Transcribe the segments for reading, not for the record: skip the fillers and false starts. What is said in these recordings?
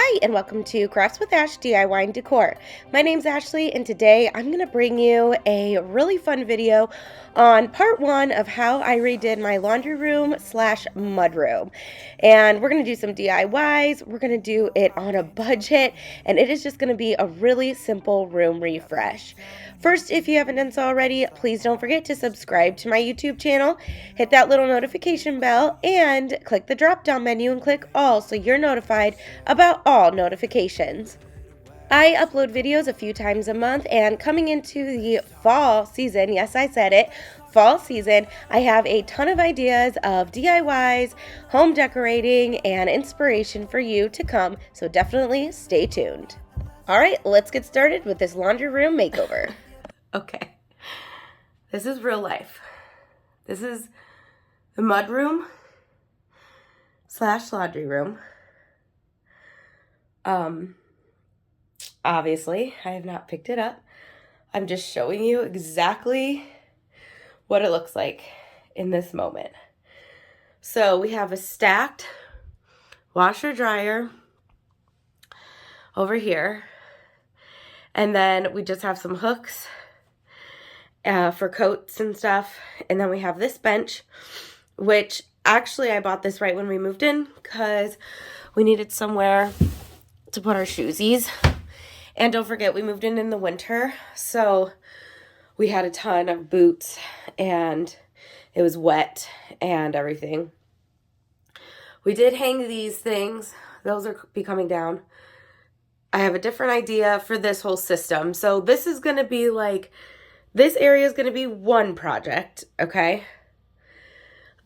Hi, and welcome to Crafts with Ash DIY and Decor. My name's Ashley, and today I'm going to bring you a really fun video on part one of how I redid my laundry room slash mudroom. And we're going to do some DIYs, we're going to do it on a budget, and it is just going to be a really simple room refresh. First, if you haven't done so already, please don't forget to subscribe to my YouTube channel, hit that little notification bell, and click the drop down menu and click all so you're notified about all notifications. I upload videos a few times a month, and coming into the fall season, yes, I said it, fall season, I have a ton of ideas of DIYs, home decorating, and inspiration for you to come, so definitely stay tuned. All right, let's get started with this laundry room makeover. Okay, this is real life. This is the mudroom slash laundry room. Obviously, I have not picked it up. I'm just showing you exactly what it looks like in this moment. So we have a stacked washer dryer over here. And then we just have some hooks for coats and stuff. And then we have this bench, which actually I bought this right when we moved in because we needed somewhere to put our shoesies. And don't forget, we moved in the winter, so we had a ton of boots and it was wet and everything. We did hang these things. Those are coming down. I have a different idea for this whole system. So this is going to be like, this area is going to be one project, okay?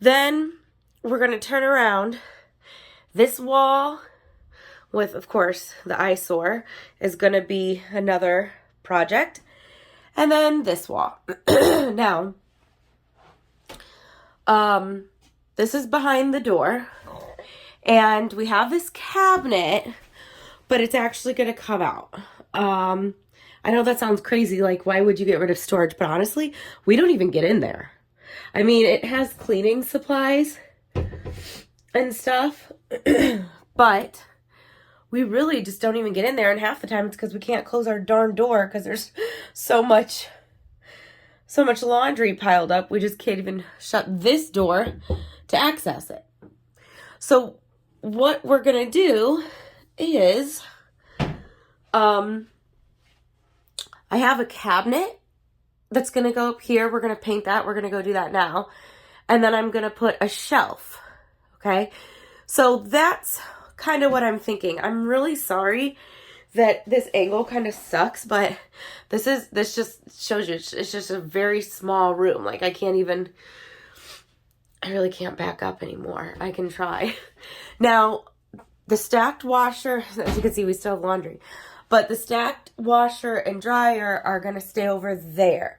Then we're going to turn around. This wall with, of course, the eyesore is going to be another project. And then this wall. Now, this is behind the door. And we have this cabinet, but it's actually going to come out. I know that sounds crazy, like why would you get rid of storage? But honestly, we don't even get in there. I mean, it has cleaning supplies and stuff, but we really just don't even get in there, and half the time it's because we can't close our darn door because there's so much laundry piled up. We just can't even shut this door to access it. So what we're gonna do is, I have a cabinet that's gonna go up here. We're gonna paint that. We're gonna go do that now. And then I'm gonna put a shelf, okay? So that's kind of what I'm thinking. I'm really sorry that this angle kind of sucks, but this just shows you it's just a very small room. Like I really can't back up anymore. I can try. Now, the stacked washer, as you can see, we still have laundry, but the stacked washer and dryer are going to stay over there.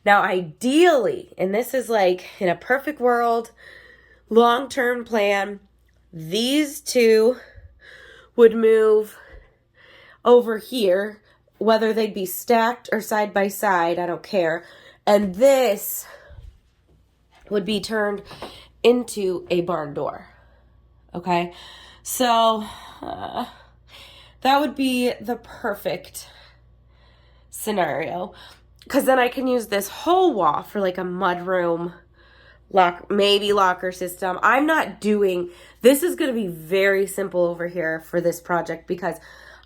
Now, ideally, and this is like in a perfect world, long-term plan, these two would move over here, whether they'd be stacked or side by side, I don't care. And this would be turned into a barn door. Okay, so that would be the perfect scenario, because then I can use this whole wall for like a mudroom maybe locker system. I'm not doing, this is going to be very simple over here for this project because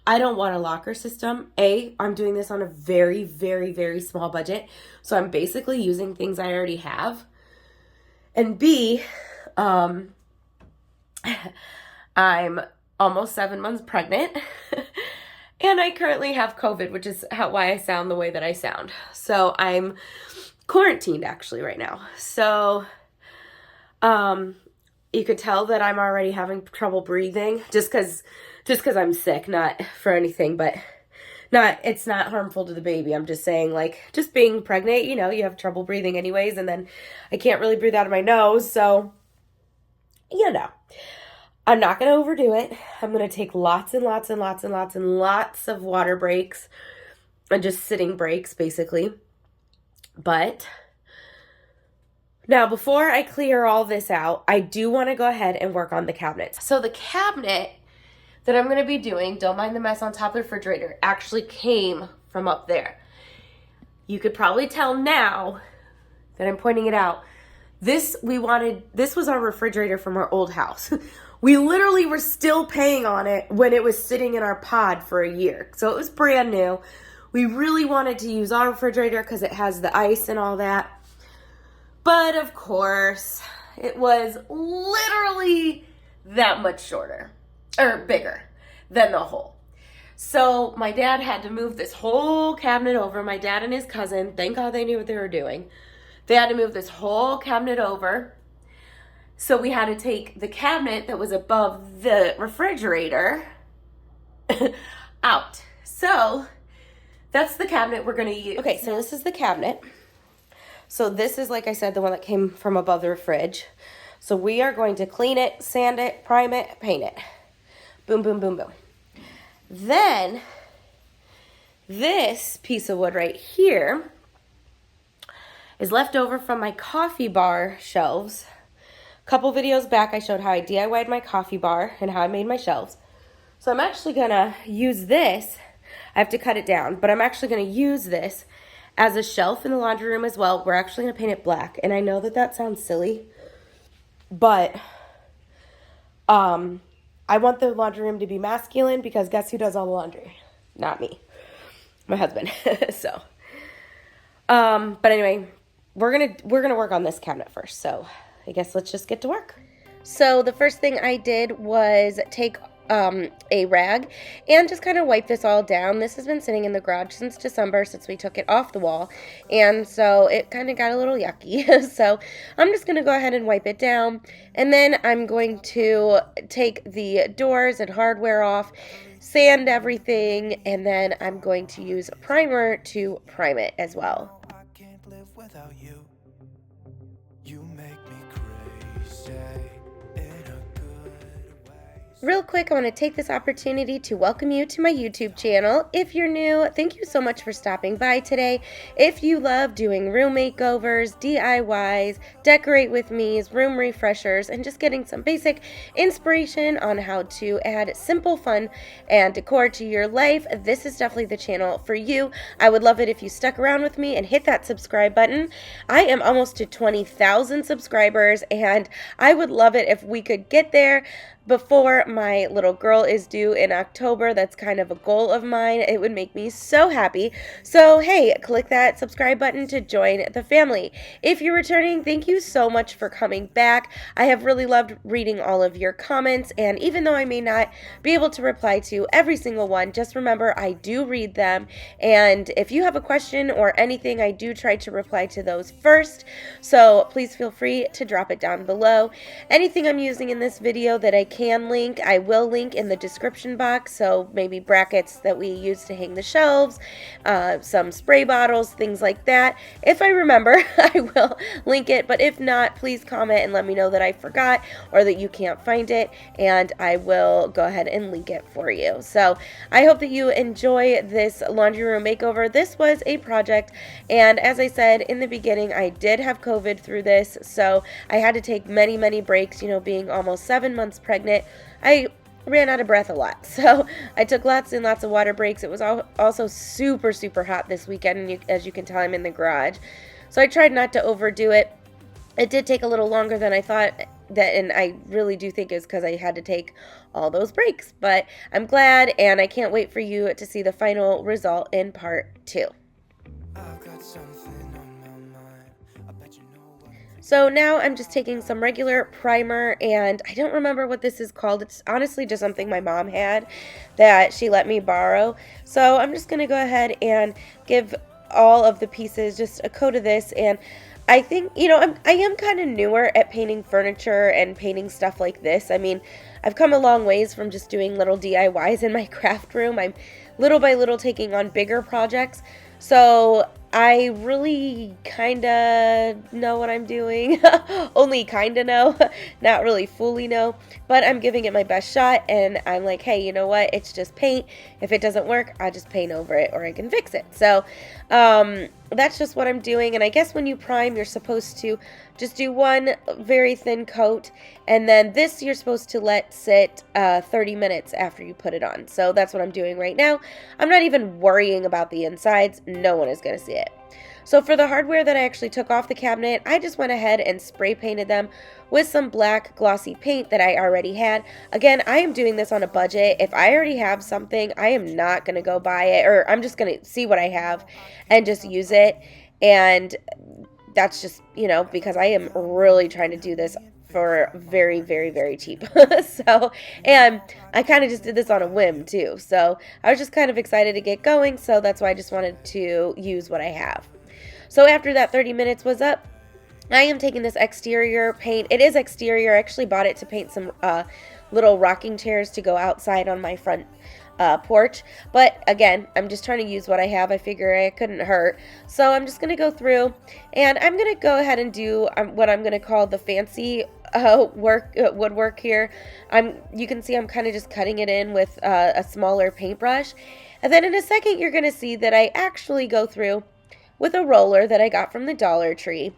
I don't want a locker system. I'm doing this on a very, very, very small budget. So I'm basically using things I already have. And B, I'm almost 7 months pregnant and I currently have COVID, which is why I sound the way that I sound. So I'm quarantined actually right now. So you could tell that I'm already having trouble breathing just because I'm sick, not for anything, but it's not harmful to the baby. I'm just saying, like, just being pregnant, you know, you have trouble breathing anyways, and then I can't really breathe out of my nose, so, you know, I'm not going to overdo it. I'm going to take lots and lots and lots and lots and lots of water breaks and just sitting breaks, basically. But now, before I clear all this out, I do want to go ahead and work on the cabinets. So the cabinet that I'm going to be doing, don't mind the mess on top of the refrigerator, actually came from up there. You could probably tell now that I'm pointing it out. This was our refrigerator from our old house. We literally were still paying on it when it was sitting in our pod for a year. So it was brand new. We really wanted to use our refrigerator because it has the ice and all that. But of course, it was literally that much shorter or bigger than the hole. So my dad had to move this whole cabinet over. My dad and his cousin, thank God they knew what they were doing. They had to move this whole cabinet over. So we had to take the cabinet that was above the refrigerator out. So that's the cabinet we're going to use. Okay, so this is the cabinet. So this is, like I said, the one that came from above the fridge. So we are going to clean it, sand it, prime it, paint it. Boom, boom, boom, boom. Then this piece of wood right here is left over from my coffee bar shelves. A couple videos back, I showed how I DIY'd my coffee bar and how I made my shelves. So I'm actually gonna use this. I have to cut it down, but I'm actually gonna use this as a shelf in the laundry room as well. We're actually gonna paint it black. And I know that that sounds silly, but I want the laundry room to be masculine because guess who does all the laundry? Not me, my husband. So, but anyway, we're gonna work on this cabinet first. So I guess let's just get to work. So the first thing I did was take a rag and just kind of wipe this all down. This has been sitting in the garage since December, since we took it off the wall, and so it kind of got a little yucky. So I'm just going to go ahead and wipe it down, and then I'm going to take the doors and hardware off, sand everything, and then I'm going to use a primer to prime it as well. I can't live without you. You make me crazy. Real quick, I want to take this opportunity to welcome you to my YouTube channel. If you're new, thank you so much for stopping by today. If you love doing room makeovers, DIYs, decorate with me's, room refreshers, and just getting some basic inspiration on how to add simple fun and decor to your life, this is definitely the channel for you. I would love it if you stuck around with me and hit that subscribe button. I am almost to 20,000 subscribers, and I would love it if we could get there before my little girl is due in October. That's kind of a goal of mine. It would make me so happy. So hey, click that subscribe button to join the family. If you're returning, thank you so much for coming back. I have really loved reading all of your comments, and even though I may not be able to reply to every single one, just remember I do read them, and if you have a question or anything, I do try to reply to those first. So please feel free to drop it down below. Anything I'm using in this video that I can link, I will link in the description box. So maybe brackets that we use to hang the shelves, some spray bottles, things like that. If I remember, I will link it, but if not, please comment and let me know that I forgot or that you can't find it, and I will go ahead and link it for you. So I hope that you enjoy this laundry room makeover. This was a project, and as I said in the beginning, I did have COVID through this, so I had to take many, many breaks. You know, being almost 7 months pregnant, I ran out of breath a lot, so I took lots and lots of water breaks. It was also super, super hot this weekend, and as you can tell, I'm in the garage, so I tried not to overdo it. It did take a little longer than I thought, and I really do think it's because I had to take all those breaks, but I'm glad, and I can't wait for you to see the final result in part 2. I've got something on my mind. I bet you know what. So now I'm just taking some regular primer, and I don't remember what this is called. It's honestly just something my mom had that she let me borrow. So I'm just going to go ahead and give all of the pieces just a coat of this, and I think, you know, I am kind of newer at painting furniture and painting stuff like this. I mean, I've come a long ways from just doing little DIYs in my craft room. I'm little by little taking on bigger projects. So I really kind of know what I'm doing. Only kind of know, not really fully know, but I'm giving it my best shot, and I'm like, hey, you know what? It's just paint. If it doesn't work, I just paint over it, or I can fix it. So that's just what I'm doing. And I guess when you prime, you're supposed to just do one very thin coat, and then this you're supposed to let sit 30 minutes after you put it on. So that's what I'm doing right now. I'm not even worrying about the insides. No one is going to see it. So for the hardware that I actually took off the cabinet, I just went ahead and spray painted them with some black glossy paint that I already had. Again, I am doing this on a budget. If I already have something, I am not going to go buy it, or I'm just going to see what I have and just use it. And that's just, you know, because I am really trying to do this for very, very, very cheap. So, and I kind of just did this on a whim too. So I was just kind of excited to get going. So that's why I just wanted to use what I have. So after that 30 minutes was up, I am taking this exterior paint. It is exterior. I actually bought it to paint some little rocking chairs to go outside on my front porch. But again, I'm just trying to use what I have. I figure it couldn't hurt. So I'm just going to go through, and I'm going to go ahead and do what I'm going to call the fancy woodwork here. You can see I'm kind of just cutting it in with a smaller paintbrush. And then in a second, you're going to see that I actually go through with a roller that I got from the Dollar Tree.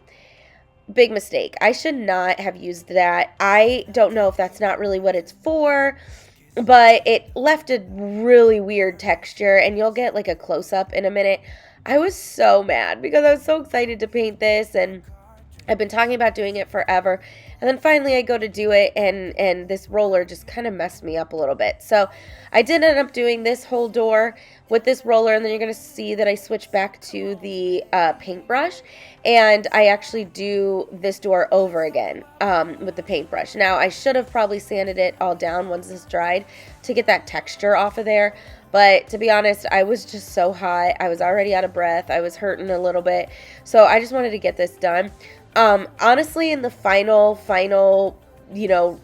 Big mistake. I should not have used that. I don't know if that's not really what it's for, but it left a really weird texture, and you'll get like a close-up in a minute. I was so mad because I was so excited to paint this, and I've been talking about doing it forever. And then finally I go to do it, and this roller just kind of messed me up a little bit. So I did end up doing this whole door with this roller, and then you're going to see that I switch back to the paintbrush, and I actually do this door over again with the paintbrush. Now, I should have probably sanded it all down once this dried to get that texture off of there. But to be honest, I was just so hot. I was already out of breath. I was hurting a little bit. So I just wanted to get this done. Honestly, in the final, you know,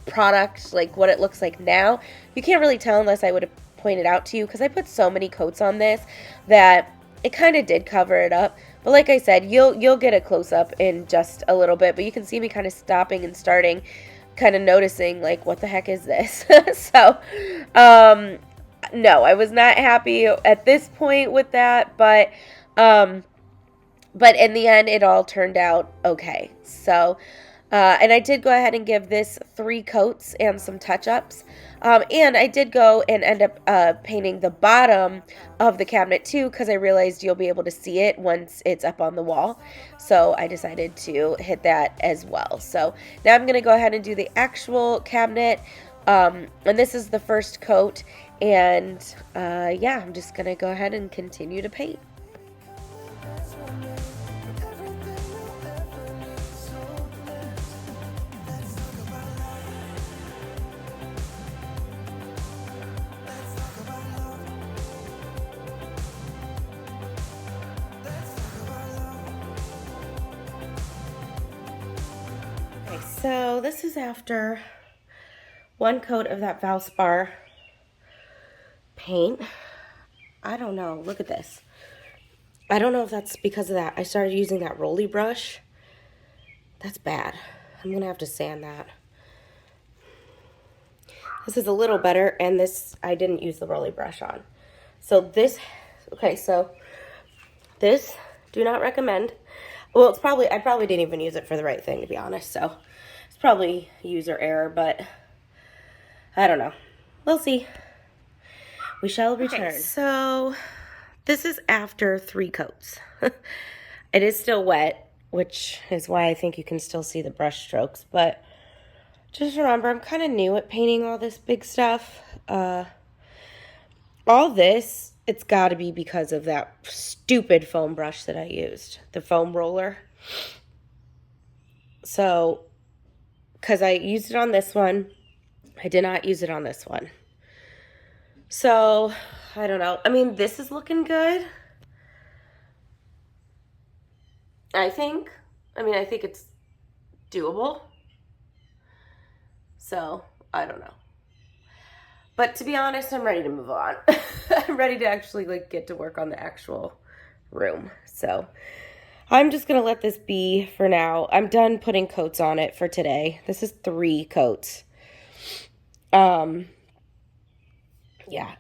product, like what it looks like now, you can't really tell unless I would have pointed out to you, because I put so many coats on this that it kind of did cover it up. But like I said, you'll get a close-up in just a little bit, but you can see me kind of stopping and starting, kind of noticing, like, what the heck is this? So, no, I was not happy at this point with that, but in the end, it all turned out okay. So, and I did go ahead and give this 3 coats and some touch-ups. And I did go and end up painting the bottom of the cabinet too, because I realized you'll be able to see it once it's up on the wall. So I decided to hit that as well. So now I'm going to go ahead and do the actual cabinet. And this is the first coat. And yeah, I'm just going to go ahead and continue to paint. So this is after one coat of that Valspar paint. I don't know. Look at this. I don't know if that's because of that. I started using that rolly brush. That's bad. I'm going to have to sand that. This is a little better, and this, I didn't use the rolly brush on. So this, okay, so this, do not recommend. Well, it's probably, I probably didn't even use it for the right thing, to be honest, so it's probably user error, but I don't know. We'll see. We shall return. Okay, so this is after 3 coats. It is still wet, which is why I think you can still see the brush strokes, but just remember, I'm kind of new at painting all this big stuff. All this, it's got to be because of that stupid foam brush that I used, the foam roller. So, because I used it on this one, I did not use it on this one. So, I don't know. I mean, this is looking good. I think. I mean, I think it's doable. So, I don't know. But to be honest, I'm ready to move on. I'm ready to actually like get to work on the actual room. So I'm just going to let this be for now. I'm done putting coats on it for today. This is 3 coats. Yeah,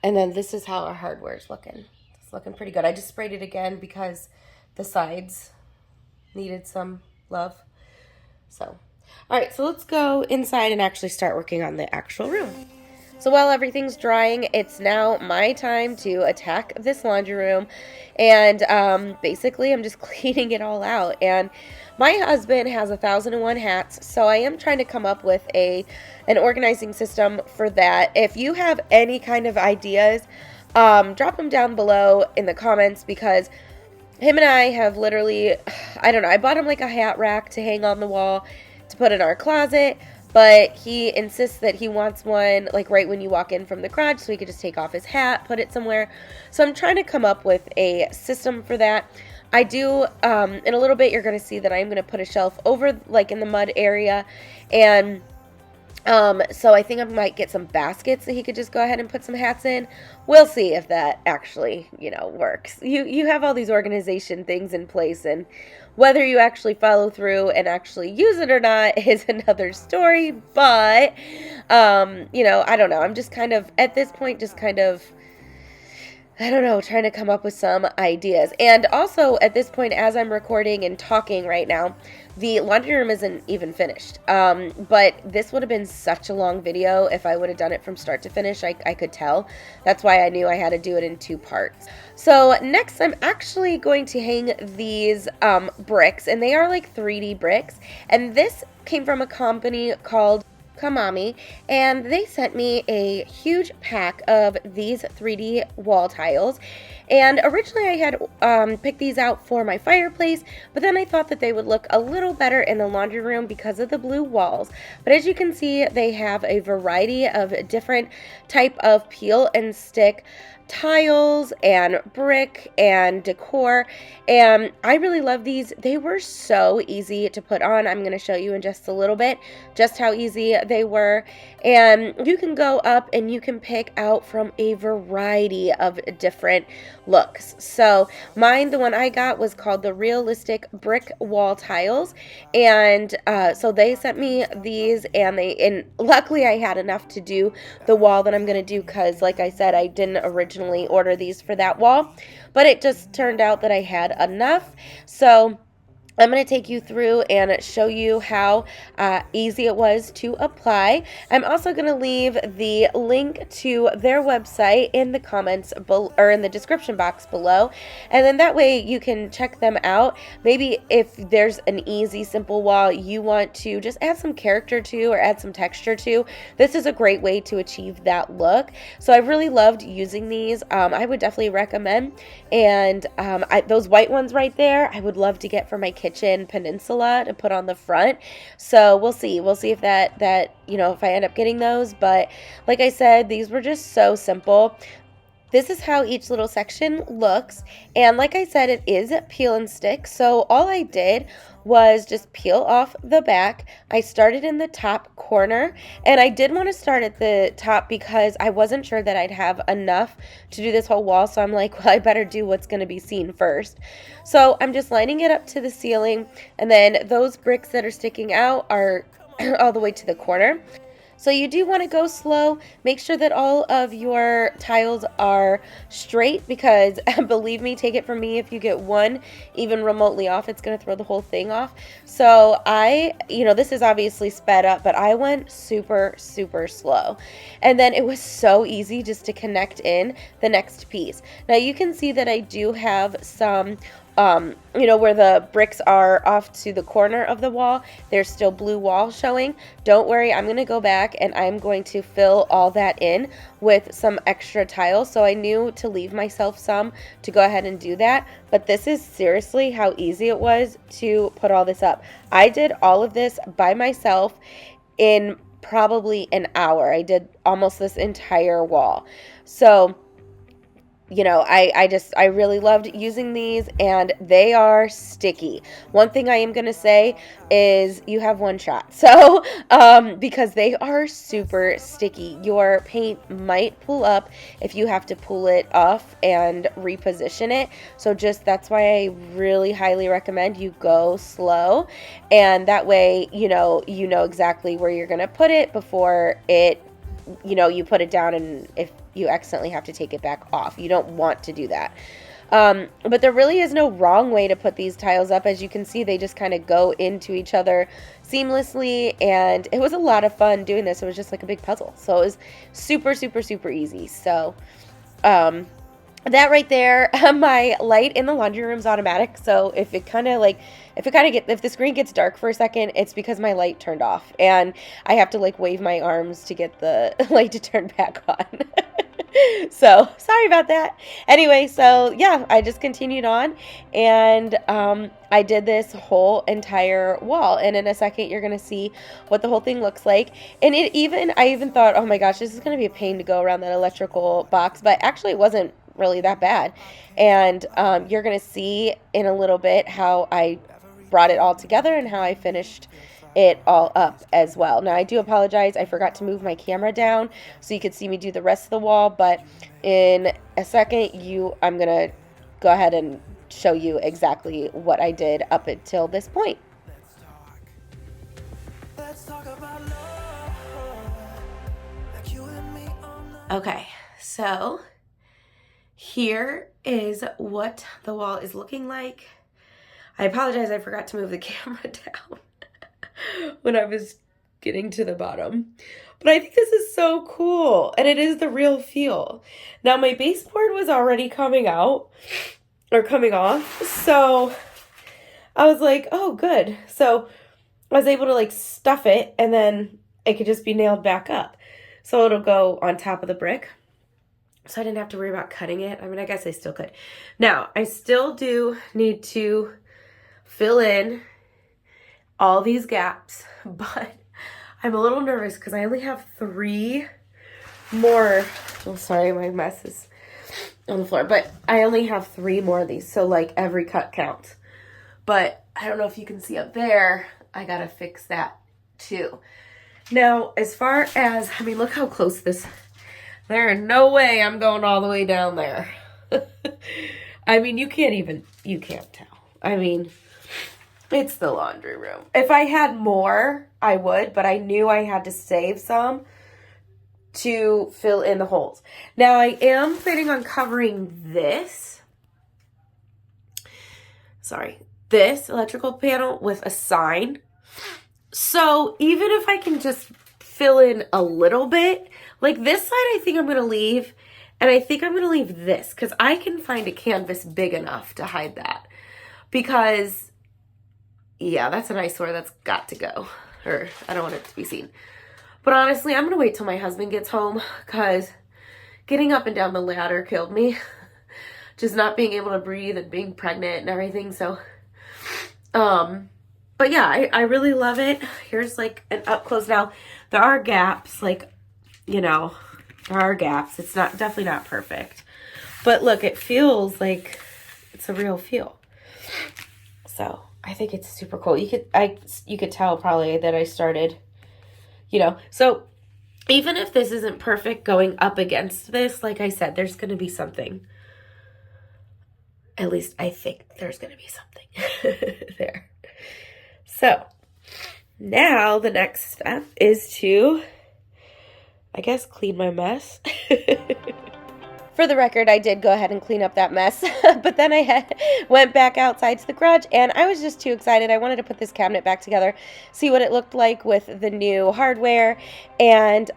and then this is how our hardware is looking. It's looking pretty good. I just sprayed it again because the sides needed some love. So, all right, so let's go inside and actually start working on the actual room. So while everything's drying, it's now my time to attack this laundry room. And basically, I'm just cleaning it all out. And my husband has 1,001 hats, so I am trying to come up with an organizing system for that. If you have any kind of ideas, drop them down below in the comments, because him and I have literally, I don't know, I bought him like a hat rack to hang on the wall to put in our closet. But he insists that he wants one like right when you walk in from the garage, so he could just take off his hat, put it somewhere. So I'm trying to come up with a system for that. I do, in a little bit, you're going to see that I'm going to put a shelf over like in the mud area. And so I think I might get some baskets that he could just go ahead and put some hats in. We'll see if that actually, works. You have all these organization things in place, and whether you actually follow through and actually use it or not is another story. But, I don't know. I'm just kind of, at this point, I don't know, trying to come up with some ideas. And also, at this point, as I'm recording and talking right now, the laundry room isn't even finished. But this would have been such a long video if I would have done it from start to finish. I could tell. That's why I knew I had to do it in 2 parts. So next, I'm actually going to hang these bricks, and they are like 3D bricks. And this came from a company called Commomy, and they sent me a huge pack of these 3D wall tiles. And originally I had picked these out for my fireplace, but then I thought that they would look a little better in the laundry room because of the blue walls. But as you can see, they have a variety of different type of peel and stick tiles and brick and decor, and I really love these. They were so easy to put on. I'm going to show you in just a little bit just how easy they were, and you can go up and you can pick out from a variety of different looks. So mine, the one I got, was called the Realistic Brick Wall Tiles, and so they sent me these, and luckily I had enough to do the wall that I'm going to do, because like I said, I didn't originally order these for that wall, but it just turned out that I had enough. So I'm going to take you through and show you how easy it was to apply. I'm also going to leave the link to their website in the comments or in the description box below, and then that way you can check them out. Maybe if there's an easy, simple wall you want to just add some character to or add some texture to, this is a great way to achieve that look. So I really loved using these. I would definitely recommend. And those white ones right there, I would love to get for my kitchen peninsula to put on the front. So we'll see if that if I end up getting those. But like I said, these were just so simple. This is how each little section looks, and like I said, it is peel and stick. So all I did was just peel off the back. I started in the top corner, and I did want to start at the top because I wasn't sure that I'd have enough to do this whole wall, so I'm like, well, I better do what's going to be seen first. So I'm just lining it up to the ceiling, and then those bricks that are sticking out are all the way to the corner. So you do want to go slow. Make sure that all of your tiles are straight, because believe me, take it from me, if you get one even remotely off, it's going to throw the whole thing off. So this is obviously sped up, but I went super, super slow. And then it was so easy just to connect in the next piece. Now you can see that I do have some where the bricks are off to the corner of the wall, there's still blue wall showing. Don't worry, I'm going to go back and I'm going to fill all that in with some extra tiles. So I knew to leave myself some to go ahead and do that. But this is seriously how easy it was to put all this up. I did all of this by myself in probably an hour. I did almost this entire wall. So you know, I really loved using these, and they are sticky. One thing I am going to say is you have one shot. So, because they are super sticky. Your paint might pull up if you have to pull it off and reposition it. So that's why I really highly recommend you go slow. And that way, you know exactly where you're going to put it before it, you put it down, and if you accidentally have to take it back off. You don't want to do that. But there really is no wrong way to put these tiles up. As you can see, they just kind of go into each other seamlessly, and it was a lot of fun doing this. It was just like a big puzzle. So it was super, super, super easy. So, that right there, my light in the laundry room is automatic. So if the screen gets dark for a second, it's because my light turned off, and I have to like wave my arms to get the light to turn back on. So sorry about that. Anyway, so yeah, I just continued on, and I did this whole entire wall, and in a second you're gonna see what the whole thing looks like. And I even thought, oh my gosh, this is gonna be a pain to go around that electrical box, but actually it wasn't really that bad. And you're gonna see in a little bit how I brought it all together and how I finished it all up as well. Now I do apologize, I forgot to move my camera down so you could see me do the rest of the wall, but in a second I'm gonna go ahead and show you exactly what I did up until this point. Okay, so here is what the wall is looking like. I apologize, I forgot to move the camera down when I was getting to the bottom. But I think this is so cool, and it is the real feel. Now my baseboard was already coming off, so I was like, oh good. So I was able to like stuff it, and then it could just be nailed back up. So it'll go on top of the brick. So I didn't have to worry about cutting it. I mean, I guess I still could. Now, I still do need to fill in all these gaps, but I'm a little nervous because I only have 3 more. Oh, sorry, my mess is on the floor, but I only have 3 more of these. So like every cut counts. But I don't know if you can see up there, I gotta fix that too. Now, as far as, I mean, look how close this, there is no way I'm going all the way down there. I mean, you can't tell. I mean, it's the laundry room. If I had more, I would, but I knew I had to save some to fill in the holes. Now, I am planning on covering this electrical panel with a sign. So even if I can just fill in a little bit, like this side I think I'm going to leave, and I think I'm going to leave this because I can find a canvas big enough to hide that. Because, yeah, that's an eyesore that's got to go, or I don't want it to be seen. But honestly, I'm going to wait till my husband gets home because getting up and down the ladder killed me. Just not being able to breathe and being pregnant and everything, so... But yeah, I really love it. Here's like an up close. Now, there are gaps, like, you know, there are gaps. It's definitely not perfect. But look, it feels like it's a real feel. So I think it's super cool. You could tell probably that I started, you know. So even if this isn't perfect going up against this, like I said, there's going to be something. At least I think there's going to be something there. So now the next step is to, I guess, clean my mess. For the record, I did go ahead and clean up that mess, but then I went back outside to the garage, and I was just too excited. I wanted to put this cabinet back together, see what it looked like with the new hardware, and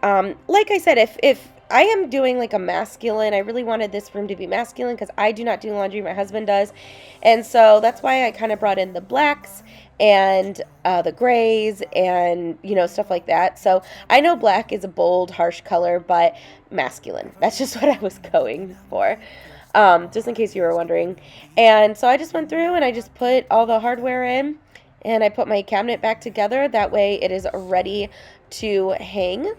like I said, if I am doing like a masculine, I really wanted this room to be masculine because I do not do laundry, my husband does, and so that's why I kind of brought in the blacks and the grays and, you know, stuff like that. So I know black is a bold, harsh color, but masculine. That's just what I was going for, just in case you were wondering. And so I just went through and I just put all the hardware in, and I put my cabinet back together. That way it is ready to hang.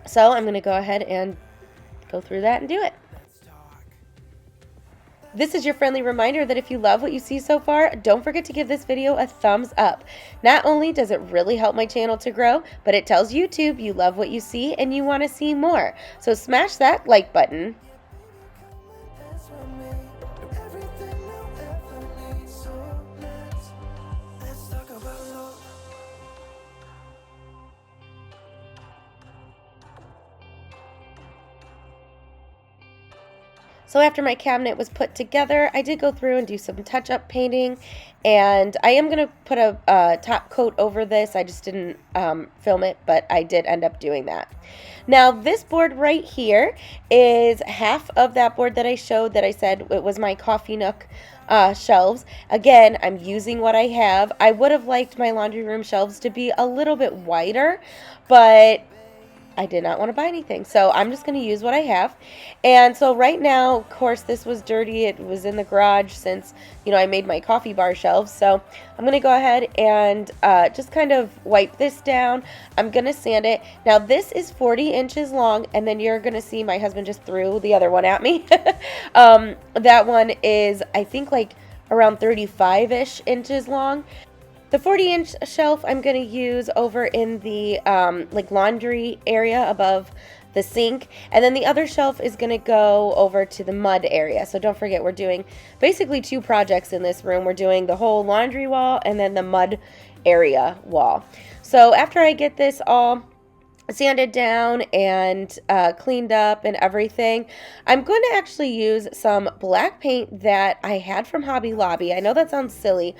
So I'm going to go ahead and go through that and do it. This is your friendly reminder that if you love what you see so far, don't forget to give this video a thumbs up. Not only does it really help my channel to grow, but it tells YouTube you love what you see and you want to see more. So smash that like button. So after my cabinet was put together, I did go through and do some touch-up painting, and I am going to put a top coat over this. I just didn't film it, but I did end up doing that. Now this board right here is half of that board that I showed that I said it was my coffee nook shelves. Again, I'm using what I have. I would have liked my laundry room shelves to be a little bit wider, but I did not want to buy anything, so I'm just going to use what I have. And so right now, of course, this was dirty. It was in the garage since, you know, I made my coffee bar shelves. So I'm going to go ahead and just kind of wipe this down. I'm going to sand it. Now this is 40 inches long, and then you're going to see my husband just threw the other one at me. That one is, I think, like around 35-ish inches long. The 40-inch shelf I'm going to use over in the like laundry area above the sink, and then the other shelf is going to go over to the mud area. So don't forget, we're doing basically two projects in this room. We're doing the whole laundry wall and then the mud area wall. So after I get this all sanded down and cleaned up and everything, I'm going to actually use some black paint that I had from Hobby Lobby. I know that sounds silly,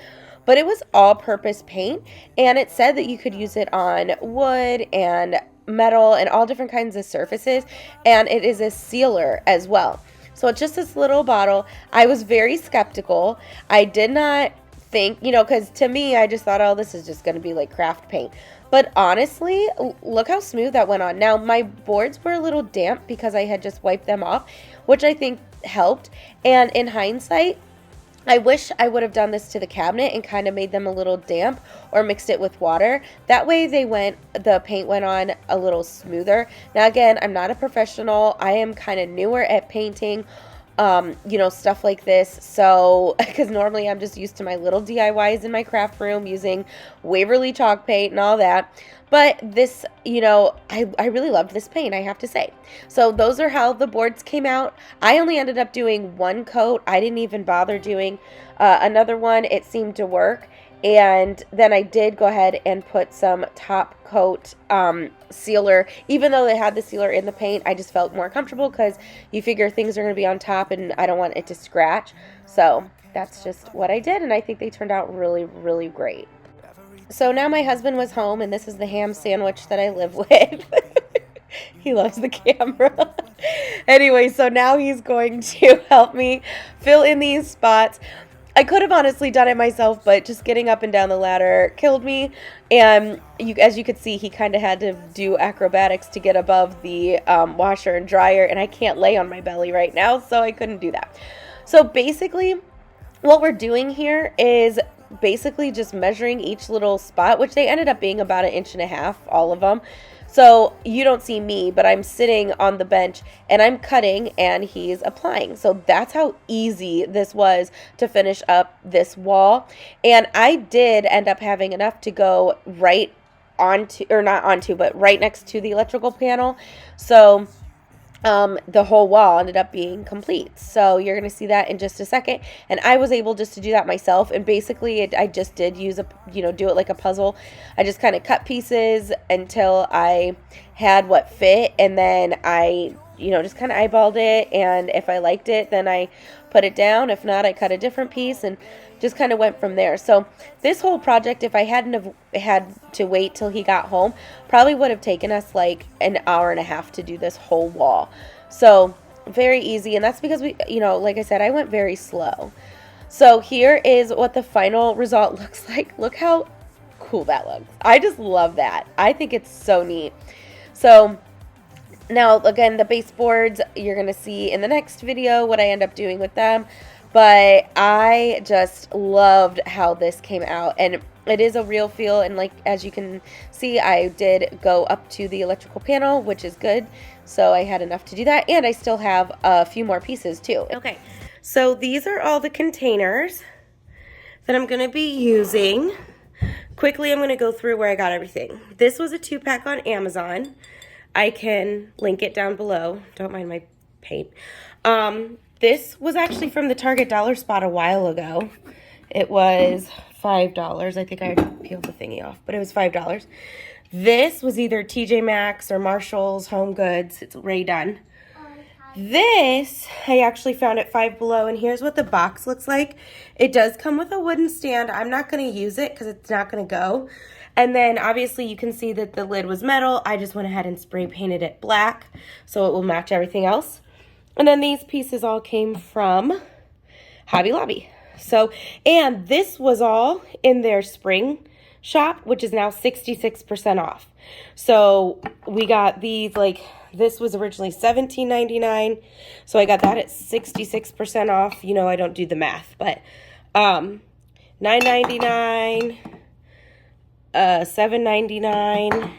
but it was all-purpose paint, and it said that you could use it on wood and metal and all different kinds of surfaces, and it is a sealer as well. So it's just this little bottle. I was very skeptical. I did not think, you know, because to me, I just thought, oh, this is just going to be like craft paint. But honestly, look how smooth that went on. Now, my boards were a little damp because I had just wiped them off, which I think helped. And in hindsight, I wish I would have done this to the cabinet and kind of made them a little damp or mixed it with water. That way the paint went on a little smoother. Now again, I'm not a professional. I am kind of newer at painting, you know, stuff like this. So, because normally I'm just used to my little DIYs in my craft room using Waverly chalk paint and all that. But this, you know, I really loved this paint, I have to say. So those are how the boards came out. I only ended up doing one coat. I didn't even bother doing another one. It seemed to work. And then I did go ahead and put some top coat sealer. Even though they had the sealer in the paint, I just felt more comfortable because you figure things are going to be on top and I don't want it to scratch. So that's just what I did, and I think they turned out really, really great. So now my husband was home, and this is the ham sandwich that I live with. He loves the camera. Anyway, so now he's going to help me fill in these spots. I could have honestly done it myself, but just getting up and down the ladder killed me. And as you could see, he kind of had to do acrobatics to get above the washer and dryer, and I can't lay on my belly right now, so I couldn't do that. So basically, what we're doing here is basically just measuring each little spot, which they ended up being about 1.5 inches, all of them. So you don't see me, but I'm sitting on the bench and I'm cutting and he's applying. So that's how easy this was to finish up this wall. And I did end up having enough to go right onto, or not onto, but right next to the electrical panel. So the whole wall ended up being complete. So you're going to see that in just a second. And I was able just to do that myself. And basically I just did use do it like a puzzle. I just kind of cut pieces until I had what fit. And then I, just kind of eyeballed it. And if I liked it, then I put it down. If not, I cut a different piece and just kind of went from there. So this whole project, if I hadn't have had to wait till he got home, probably would have taken us like 1.5 hours to do this whole wall. So very easy. And that's because we, like I said, I went very slow. So here is what the final result looks like. Look how cool that looks. I just love that. I think it's so neat. So now, again, the baseboards, you're going to see in the next video what I end up doing with them. But I just loved how this came out, and it is a real feel. And like, as you can see, I did go up to the electrical panel, which is good. So I had enough to do that, and I still have a few more pieces too. Okay, So these are all the containers that I'm going to be using. Quickly, I'm going to go through where I got everything. This was a 2-pack on Amazon. I can link it down below. Don't mind my paint. This was actually from the Target Dollar Spot a while ago. It was $5. I think I already peeled the thingy off, but it was $5. This was either TJ Maxx or Marshall's Home Goods. It's DUNN. This, I actually found at Five Below, and here's what the box looks like. It does come with a wooden stand. I'm not going to use it because it's not going to go. And then, obviously, you can see that the lid was metal. I just went ahead and spray painted it black so it will match everything else. And then these pieces all came from Hobby Lobby. So, and this was all in their spring shop, which is now 66% off. So, we got these, like, this was originally $17.99, so I got that at 66% off. You know, I don't do the math, but $9.99, $7.99,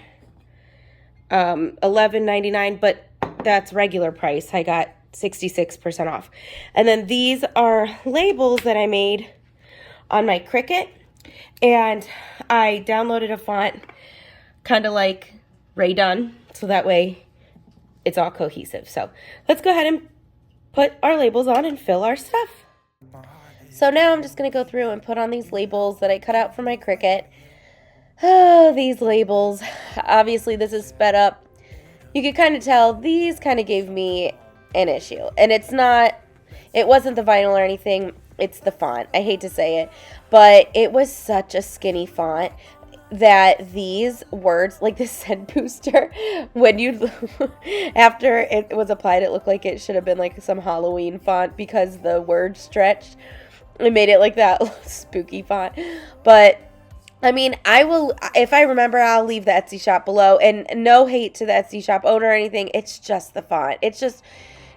$11.99, but that's regular price. I got 66% off. And then these are labels that I made on my Cricut, and I downloaded a font kind of like DUNN, so that way it's all cohesive. So let's go ahead and put our labels on and fill our stuff. So now I'm just going to go through and put on these labels that I cut out from my Cricut. Oh, these labels. Obviously, this is sped up. You can kind of tell these kind of gave me an issue. And it wasn't the vinyl or anything. It's the font. I hate to say it. But it was such a skinny font that these words, like the scent booster, when you after it was applied, it looked like it should have been like some Halloween font because the word stretched. It made it like that spooky font. But I mean, I will, if I remember, I'll leave the Etsy shop below. And no hate to the Etsy shop owner or anything. It's just the font. It's just,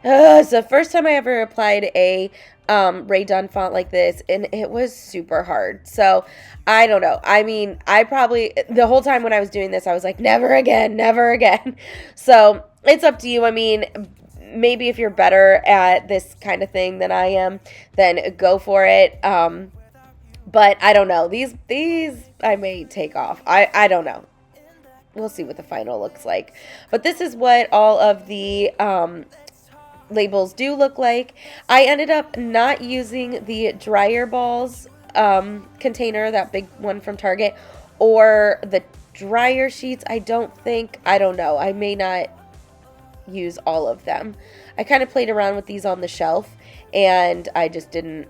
it's the first time I ever applied a DUNN font like this, and it was super hard. So I don't know. I mean, I probably, the whole time when I was doing this, I was like, never again, never again. So it's up to you. I mean, maybe if you're better at this kind of thing than I am, then go for it. But I don't know. These I may take off. I don't know. We'll see what the final looks like. But this is what all of the labels do look like. I ended up not using the dryer balls container, that big one from Target, or the dryer sheets. I don't know. I may not use all of them. I kind of played around with these on the shelf, and I just didn't,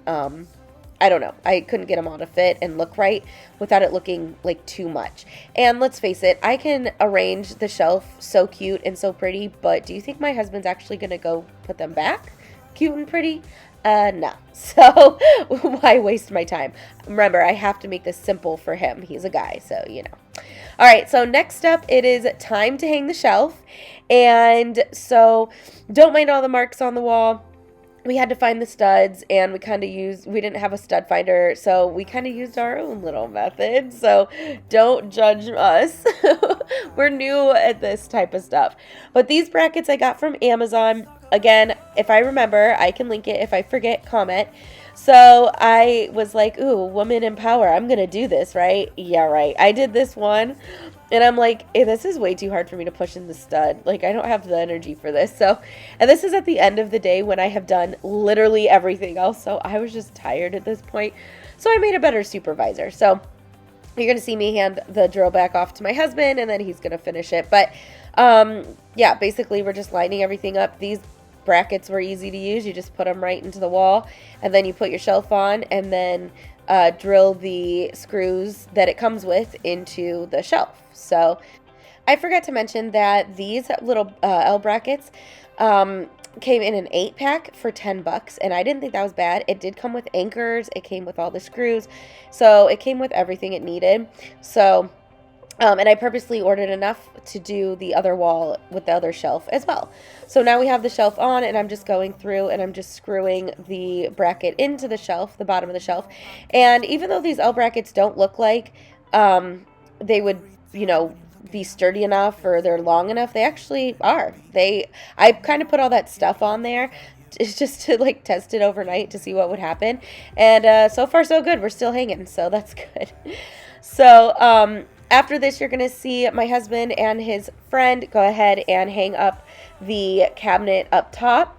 I don't know. I couldn't get them all to fit and look right without it looking like too much. And let's face it, I can arrange the shelf so cute and so pretty, but do you think my husband's actually going to go put them back cute and pretty? No. So why waste my time? Remember, I have to make this simple for him. He's a guy, so you know. All right, so next up, it is time to hang the shelf. And so don't mind all the marks on the wall. We had to find the studs, and we didn't have a stud finder, so we kind of used our own little method. So don't judge us. We're new at this type of stuff. But these brackets I got from Amazon. Again, if I remember, I can link it. If I forget, comment. So I was like, ooh, woman in power. I'm going to do this, right? Yeah, right. I did this one. And I'm like, hey, this is way too hard for me to push in the stud. Like, I don't have the energy for this. So, and this is at the end of the day when I have done literally everything else. So I was just tired at this point. So I made a better supervisor. So you're going to see me hand the drill back off to my husband, and then he's going to finish it. But yeah, basically we're just lining everything up. These brackets were easy to use. You just put them right into the wall, and then you put your shelf on, and then drill the screws that it comes with into the shelf. So I forgot to mention that these little L brackets came in an 8-pack for $10, and I didn't think that was bad. It did come with anchors. It came with all the screws. So it came with everything it needed. So and I purposely ordered enough to do the other wall with the other shelf as well. So now we have the shelf on, and I'm just going through and I'm just screwing the bracket into the shelf, the bottom of the shelf. And even though these L brackets don't look like they would, you know, be sturdy enough or they're long enough, they actually are. I kind of put all that stuff on there just to like test it overnight to see what would happen. And so far so good. We're still hanging, so that's good. So after this, you're going to see my husband and his friend go ahead and hang up the cabinet up top.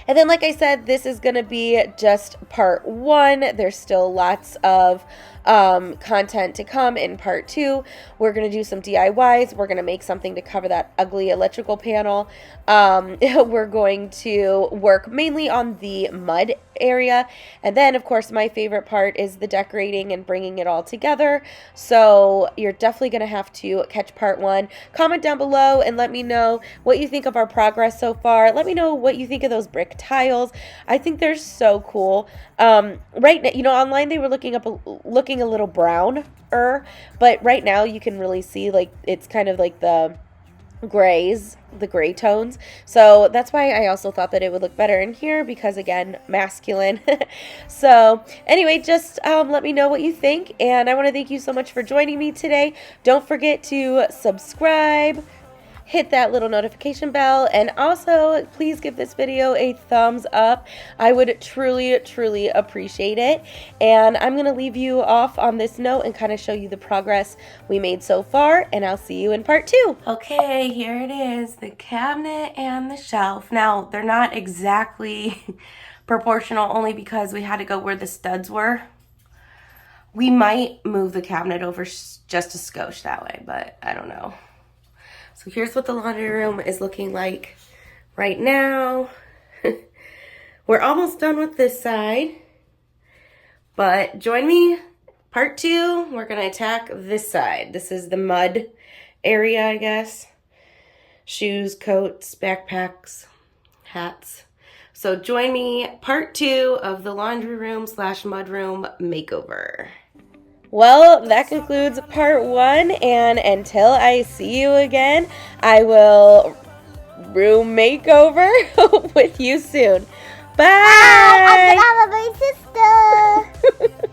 And then, like I said, this is going to be just part 1. There's still lots of content to come in part 2. We're going to do some DIYs. We're going to make something to cover that ugly electrical panel. We're going to work mainly on the mud area. And then, of course, my favorite part is the decorating and bringing it all together. So you're definitely going to have to catch part 1. Comment down below and let me know what you think of our progress so far. Let me know what you think of those brick tiles. I think they're so cool. Right now, you know, online they were looking a little browner, but right now you can really see like it's kind of like the gray tones. So that's why I also thought that it would look better in here because, again, masculine. So anyway, just let me know what you think, and I want to thank you so much for joining me today. Don't forget to subscribe, hit that little notification bell, and also please give this video a thumbs up. I would truly, truly appreciate it. And I'm going to leave you off on this note and kind of show you the progress we made so far, and I'll see you in part 2. Okay, here it is, the cabinet and the shelf. Now, they're not exactly proportional only because we had to go where the studs were. We might move the cabinet over just a skosh that way, but I don't know. So here's what the laundry room is looking like right now. We're almost done with this side, but join me, part 2. We're gonna attack this side. This is the mud area, I guess. Shoes, coats, backpacks, hats. So join me, part 2 of the laundry room / mudroom makeover. Well, that concludes part 1, and until I see you again, I will room makeover with you soon. Bye! I forgot about my sister.